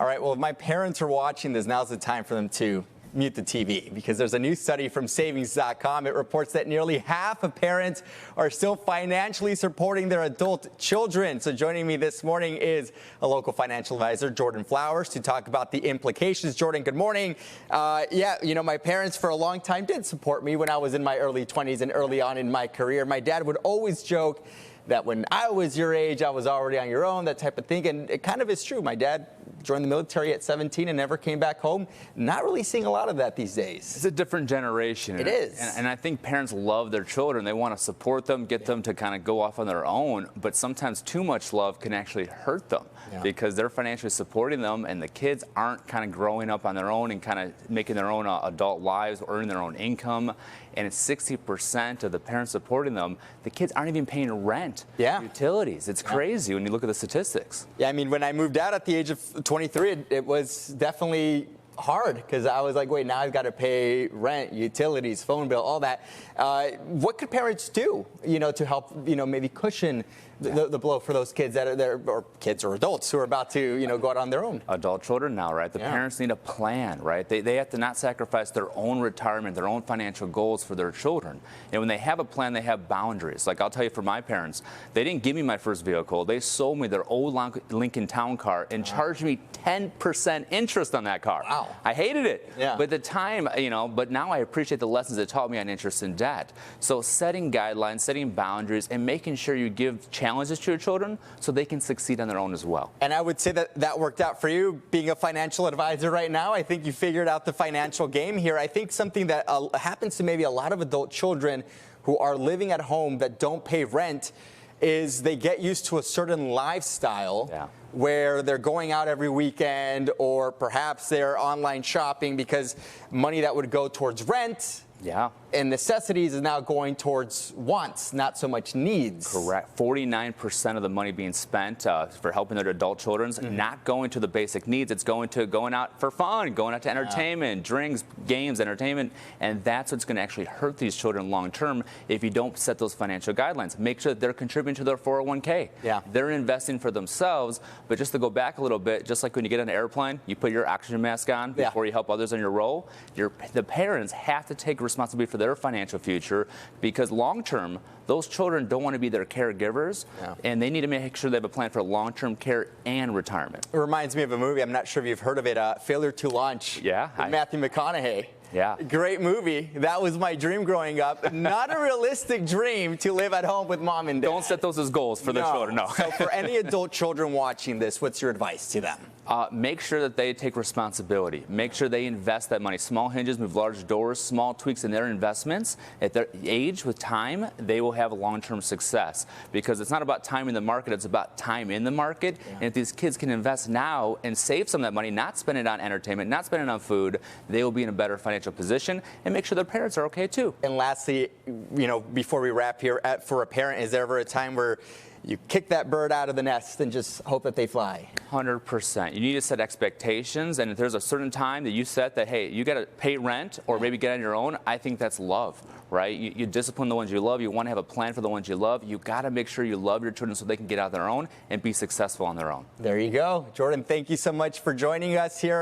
All right, well, if my parents are watching this, now's the time for them to mute the TV, because there's a new study from Savings.com. It reports that nearly half of parents are still financially supporting their adult children. So joining me this morning is a local financial advisor, Jordan Flowers, to talk about the implications. Jordan, good morning. Yeah, you know, my parents for a long time did support me when I was in my early 20s and early on in my career. My dad would always joke that when I was your age, I was already on your own, that type of thing. And it kind of is true. My dad joined the military at 17 and never came back home. Not really seeing a lot of that these days. It's a different generation. It is. And I think parents love their children. They want to support them, get them to kind of go off on their own. But sometimes too much love can actually hurt them because they're financially supporting them, and the kids aren't kind of growing up on their own and kind of making their own adult lives, earning their own income. And it's 60% of the parents supporting them, the kids aren't even paying rent, utilities. It's crazy when you look at the statistics. Yeah, I mean, when I moved out at the age of 23, it was definitely hard, because I was like, wait, now I've got to pay rent, utilities, phone bill, all that. What could parents do, you know, to help, you know, maybe cushion the blow for those kids that are there, or kids or adults who are about to, you know, go out on their own? Adult children now, right? The parents need a plan, right? They have to not sacrifice their own retirement, their own financial goals for their children. And when they have a plan, they have boundaries. Like, I'll tell you, for my parents, they didn't give me my first vehicle. They sold me their old Lincoln Town Car and charged me 10% interest on that car. Wow. I hated it. But at the time, you know, but now I appreciate the lessons it taught me on interest and debt. So setting guidelines, setting boundaries, and making sure you give challenges to your children so they can succeed on their own as well. And I would say that that worked out for you, being a financial advisor right now. I think you figured out the financial game here. I think something that happens to maybe a lot of adult children who are living at home that don't pay rent is they get used to a certain lifestyle where they're going out every weekend, or perhaps they're online shopping, because money that would go towards rent and necessities is now going towards wants, not so much needs. Correct. 49% of the money being spent for helping their adult children, not going to the basic needs. It's going out for fun, going out to entertainment, drinks, games, entertainment, and that's what's going to actually hurt these children long term if you don't set those financial guidelines. Make sure that they're contributing to their 401k. They're investing for themselves. But just to go back a little bit, just like when you get on an airplane, you put your oxygen mask on before you help others on your roll. The parents have to take responsibility for their financial future, because long term, those children don't want to be their caregivers, and they need to make sure they have a plan for long-term care and retirement. It reminds me of a movie. I'm not sure if you've heard of it, Failure to Launch. With Matthew McConaughey. Great movie. That was my dream growing up. Not a realistic dream to live at home with mom and dad. Don't set those as goals for the children, no. So for any adult children watching this, what's your advice to them? Make sure that they take responsibility. Make sure they invest that money. Small hinges move large doors. Small tweaks in their investments. At their age, with time, they will have long-term success, because it's not about time in the market, it's about time in the market. And if these kids can invest now and save some of that money, not spend it on entertainment, not spend it on food, they will be in a better financial position, and make sure their parents are okay too. And lastly, you know, before we wrap here, for a parent, is there ever a time where you kick that bird out of the nest and just hope that they fly? 100%. You need to set expectations, and if there's a certain time that you set that, hey, you got to pay rent or maybe get on your own, I think that's love, right? You discipline the ones you love. You want to have a plan for the ones you love. You got to make sure you love your children so they can get out on their own and be successful on their own. There you go. Jordan, thank you so much for joining us here.